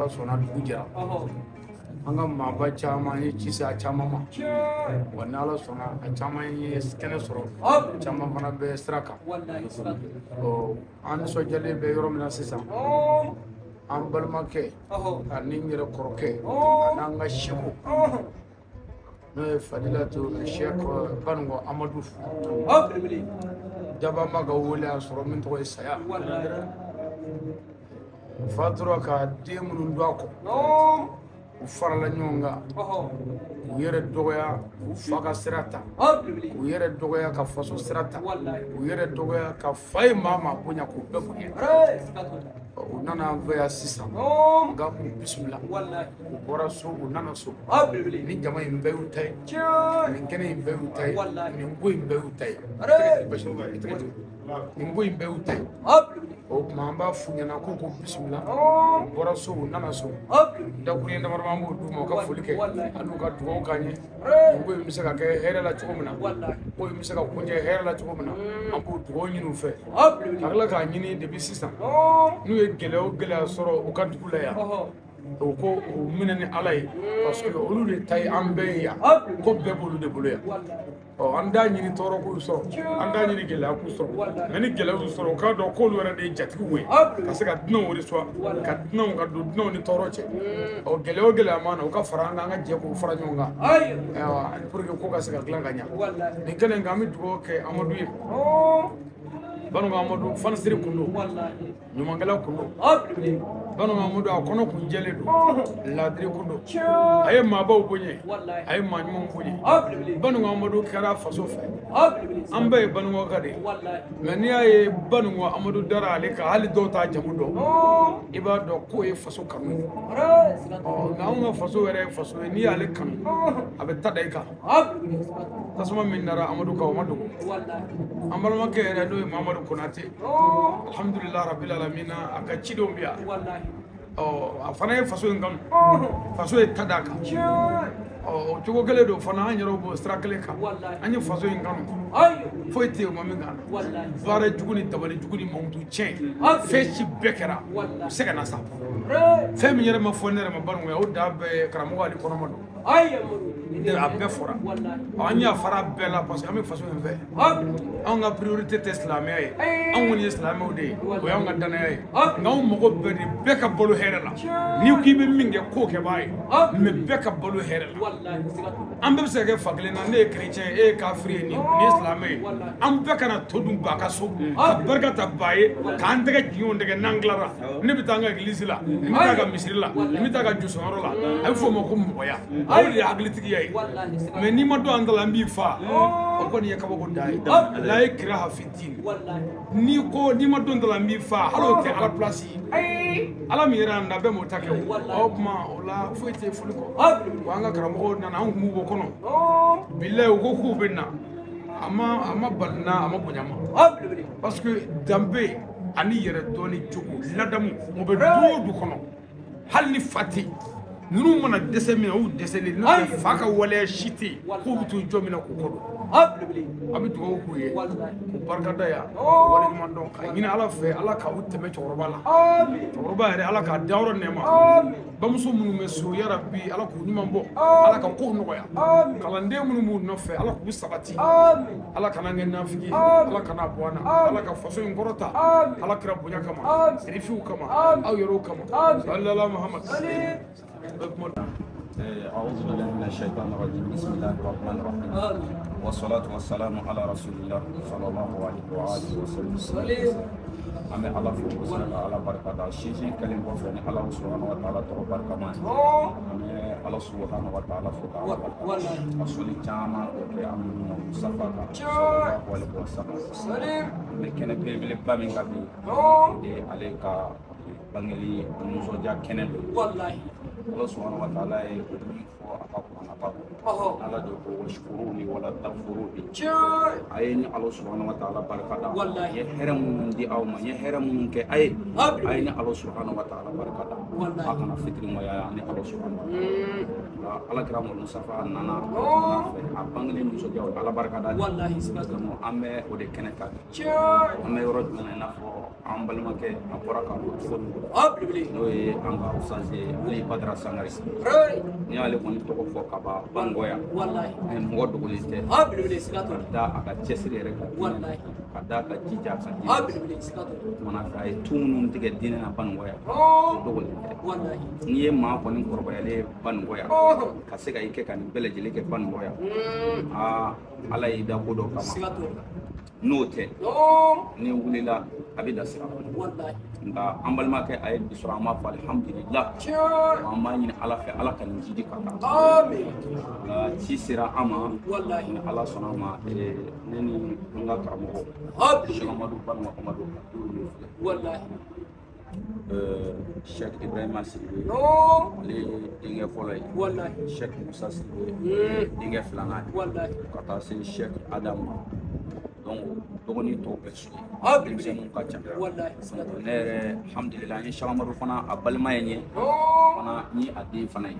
sona dugu jɛra an ka maaba caman ye ci se a caman ma wa ni Ala sɔnna a caman ye kɛnɛ sɔrɔ caman fana bɛ sira kan an nisɔndiyalen bɛ yɔrɔ min na sisan an balimakɛ ani n yɛrɛ kɔrɔkɛ ani an ka seko n'o ye Fadilatu Sheikh Banungo Amadu Jaba ma ka wele a sɔrɔ min tɔgɔ ye Saya fatura ka den minnu don a kɔ u farala ɲɔgɔn kan k'u yɛrɛ dɔgɔya k'u fa ka sira ta k'u yɛrɛ dɔgɔya ka faso sira ta k'u yɛrɛ dɔgɔya ka fa ye maa maa bonya k'u bɛɛ bonya u nana an fɛ yan sisan nka k'u bisimila u bɔra so u nana so ni jama in bɛɛ y'u ta ye nin kɛnɛ in bɛɛ y'u ta ye nin ko in bɛɛ y'u ta ye nin ko in bɛɛ y'u ta ye o tuma an b'a f'u ɲɛna k'u k'u bisimila u bɔra so u nana so dakuruɲɛ damadama an b'o d'u ma u ka foli kɛ an'u ka dugawu k'an ye nin ko in bɛ se ka kɛ hɛrɛ la cogo min na ko in bɛ se ka kuncɛ hɛrɛ la cogo min na an b'o dugawu ɲini u fɛ ka tila k'a ɲini depuis sisan n'u ye gɛlɛya o gɛlɛya sɔrɔ u ka dugu la yan o ko o minɛ ni Ala ye parce que olu de ta ye an bɛɛ ye yan ko bɛɛ b'olu de bolo yan an t'a ɲini tɔɔrɔ k'u sɔrɔ an t'a ɲini gɛlɛya k'u sɔrɔ mais ni gɛlɛya y'u sɔrɔ u k'a dɔn k'olu yɛrɛ de ye jatigiw ye ka se ka dunanw reçoit ka dunanw ka don dunanw ni tɔɔrɔ cɛ gɛlɛya o gɛlɛya mana u ka fara an kan an ka jɛ k'u fara ɲɔgɔn kan pour que ko ka se ka dilan ka ɲɛ nin kɛlen kan an bɛ dugawu kɛ Amadu ye Banungo Amadu fanisiri kun don ɲumankɛla kun don Banungo Amadu a kɔnɔ kun jɛlen don laadiri kun don a ye maabaw bonya a ye maa ɲumanw bonya Banungo Amadu kɛra faso fɛ an bɛɛ ye Banungo ka de ye mais n'i y'a ye Banungo Amadu dara ale kan hali dɔw t'a jamu dɔn i b'a dɔn k'o ye faso kanu ye nka anw ka faso yɛrɛ ye faso ye n'i y'ale kanu a bɛ taa da i kan tasuma min dara Amadu kan o ma dogo an balimakɛ yɛrɛ n'o ye Mamadu Konate alhamdulillah rabbil alamin a ka cidenw bi yan a fana ye faso in kanu faso ye ta d'a kan o cogo kelen don fana an yɛrɛ b'o sira kelen kan an ye faso in kanu foyi tɛ yen o ma min kan baara jugu ni dabali jugu ni mankutu tiɲɛ fɛn si bɛɛ kɛra u se ka na sa fɛn min yɛrɛ ma fɔ ne yɛrɛ ma Banungo ye o da bɛɛ karamɔgɔ Ali Kɔnɔma don a bɛɛ fɔra an y'a fara bɛɛ la parce que an bɛ faso in fɛ anw ka priorité tɛ silamɛya ye anw kɔni ye silamɛw de ye o y'anw ka danaya ye nka anw mago bɛɛ de bɛɛ ka balo hɛrɛ la n'i k'i bɛ min kɛ k'o kɛ b'a ye mais bɛɛ ka balo hɛrɛ la an bɛɛ bɛ se ka kɛ fa kelen na ne ye chrétien ye e ye kafiri ye nin ye silamɛ ye an bɛɛ kana to dun ba ka so ka barika ta ba ye k'an tɛgɛ jigin o tɛgɛ n'an tilara ne bɛ taa an ka église la nin bɛ taa ka misiri la nin bɛ taa ka jusɔnyɔrɔ la a bɛ fɔ o ma ko mɔgɔya o de ye hakilitigiya ye mais n'i ma dɔn an ta la an b'i fa o kɔni ye kabako da ye la ye kira hafidini n'i ma dɔn ta la an b'i fa hali o tɛ Ala place ye Ala min yɛrɛ an da bɛɛ m'o ta kɛ o tuma o la foyi tɛ foli kɔ wa an ka karamɔgɔw nana an kun b'u kɔnɔ bilayi u ko k'u bɛ na a ma bali n na a ma bonya ma parce que danbe ani yɛrɛ dɔnni cogo ladamu o bɛ du o du kɔnɔ hali ni fa tɛ ninnu mana dɛsɛ min na u dɛsɛlen n'o tɛ fa ka waleya si tɛ yen k'u bɛ t'u jɔ min na k'u kɔ don a bɛ dugawu k'u ye k'u barikada yan waleɲuman dɔn ka ɲini Ala fɛ Ala k'u tɛmɛ cɛkɔrɔba la cɛkɔrɔba yɛrɛ Ala k'a dayɔrɔ nɛɛma bamuso minnu bɛ so yarabi Ala k'u ɲuman bɔ Ala ka kow nɔgɔya kalanden minnu b'u nɔfɛ Ala k'u sabati Ala kana kɛ nafigi ye Ala kana bɔ an na Ala ka faso in kɔrɔta Ala kira bonya kama serifiw kama aw yɛrɛw kama sallallahu Muhammad أعوذ بالله من الشيطان الرجيم بسم الله الرحمن الرحيم والصلاة والسلام على رسول الله صلى الله عليه وآله وسلم أمي الله في وسلم على بركة الشيخ كلم وفن الله سبحانه وتعالى تبارك ما أمي الله سبحانه وتعالى فوق أصلي جامع وكأم مصطفى صلى الله عليه وسلم لكن بيبل بامين كبي عليك بانجلي نوزوجا كنن والله الله سبحانه وتعالى يقول على جو وشكروني ولا تغفروني أين الله سبحانه وتعالى بركة والله يحرم دي أو ما يحرم كي أين الله سبحانه وتعالى بركة والله أنا فكر ما يعني الله سبحانه وتعالى sabula ala kira Mustafa nana a bangelen nisɔndiya ala barika da an bɛ o de kɛnɛ kan an bɛ yɔrɔ jumɛn na i n'a fɔ an balimakɛ a bɔra ka don cogo min n'o ye an ka usaze Ali Badara Sangare ni y'ale kɔni tɔgɔ fɔ ka ban Bangoya mɔgɔ dogolen tɛ ka da a ka cɛsiri yɛrɛ kan ka da a ka jija ka tumana fɛ a ye tu minnu tigɛ diinɛ na Bangoya dogolen tɛ n'i ye maa kɔni kɔrɔbayalen Bangoya ka se ka i kɛ ka nin bɛɛ lajɛlen kɛ Bangoya ala y'i da ko dɔ kama n'o tɛ ni wulila a bɛ da sira nka an balimakɛ a ye bi sɔrɔ an b'a fɔ alhamdulillah an b'a ɲini ala fɛ ala ka nin jidi ka kan nka ci sera an ma ni ala sɔnna a ma ne ni n ka karamɔgɔ Sheikh Amadu Banu Amadu Sheikh Ibrahima Sidibe ale ye denkɛ fɔlɔ ye Sheikh Musa Sidibe denkɛ filanan ye ka taa se Sheikh Adamu donc dɔgɔnin tɔw bɛɛ su ye denmisɛnninw ka ca ne yɛrɛ alhamdulillah n ye Sheikh Amadu fana a balima ye n ye fana n ye a den fana ye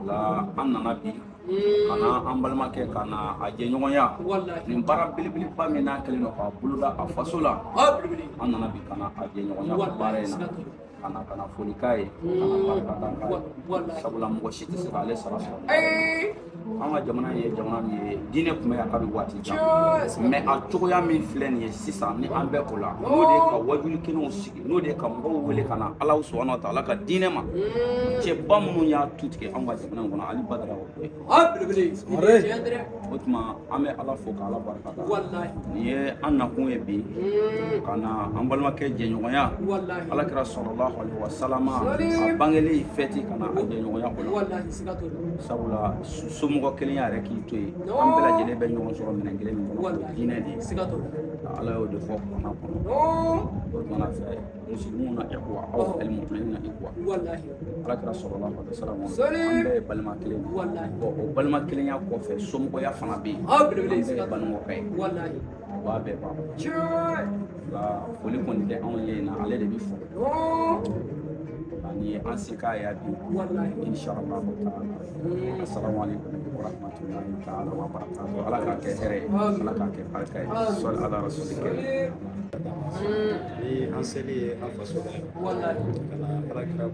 la an nana bi ka na an balimakɛ ka na a jɛɲɔgɔnya nin baara belebeleba min n'a kɛlen don k'a boloda a faso la an nana bi ka na a jɛɲɔgɔnya baara in na ka na foli k'a ye ka na barika da k'a ye sabula mɔgɔ si tɛ se k'ale sara sɔrɔ an ka jamana ye jamana min ye diinɛ tun bɛ yan kabini waati jan mɛ a cogoya min filɛ nin ye sisan ni an bɛ o la n'o de ye ka wajuli kɛnɛw sigi n'o de ye ka mɔgɔw wele ka na Ala subahanahu wa taala ka diinɛ ma cɛba minnu y'a tu tigɛ an ka jamana in kɔnɔ Ali Badara o tuma an bɛ Ala fo ka Ala barika da nin ye an nakun ye bi ka na an balimakɛ jɛɲɔgɔnya Ala kira sallallahu alaihi wa sallam a bangeli fɛti ka na a jɛɲɔgɔnya o la sabula somɔgɔ kelen yɛrɛ k'i to yen an bɛɛ lajɛlen bɛ ɲɔgɔn sɔrɔ minɛn kelen min kɔnɔ diinɛ de ala y'o de fɔ kɔnɔ kɔnɔ o tumana fɛ muslimuuna ikhwa aw al-mu'minuuna ikhwa ala kira sallallahu alaihi wa sallam an bɛɛ ye balima kelen de o balima kelenya kɔfɛ somɔgɔya fana bɛ yen an bɛɛ ye balimɔkɛ ye o b'a bɛɛ ban nka foli kɔni tɛ anw ye na ale de bɛ fɔ ani an se k'a ye bi inshallah ta'ala assalamu alaikum wa rahmatullahi ta'ala wa barakatuh ala k'a kɛ hɛrɛ ye ala k'a kɛ barika ye sɔli ala rasulika ni an seli ye an faso la ka na ala kira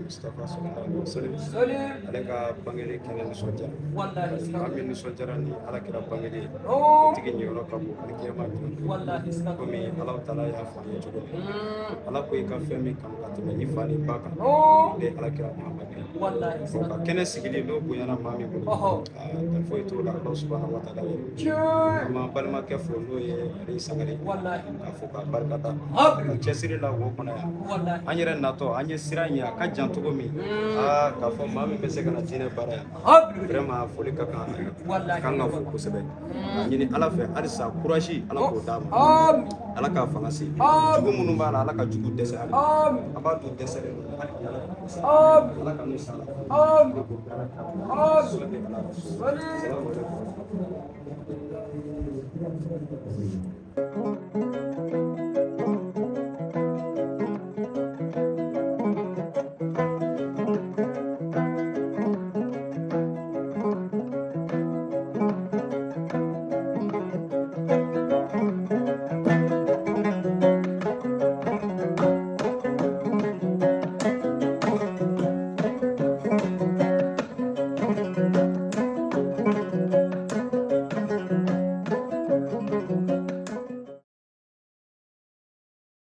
Mustafa sallallahu alaihi wasallam ale ka bangeli kɛnɛ nisɔndiya an min nisɔndiyara ni ala kira bangeli ye tigi ɲɛyɔrɔ ka bon ali kiyama don komi ala taala y'a fɔ an ye cogo min ala ko i ka fɛn min kanu ka tɛmɛ i fa ni ba kan o de ye ala kira Muhamadu ye ka kɛnɛ sigili n'o bonyana maa min bolo dan foyi t'o la ala subahanahu wa taala ye an b'an balimakɛ fo n'o ye Ali Sangare k'a fɔ ka barika da ka cɛsiri la wo kɔnɔ yan an yɛrɛ natɔ an ye sira in ye a ka jan cogo min k'a fɔ maa min bɛ se ka na diinɛ baara yan vraiment foli ka kan a kan ka fo kosɛbɛ ka ɲini ala fɛ halisa courage ala k'o d'a ma ala k'a fanga se jugu minnu b'a la ala ka jugu dɛsɛ ale a b'a to dɛsɛlen don hali bi ala ka dɛsɛ ala ka n'u sara Salamu alaikum.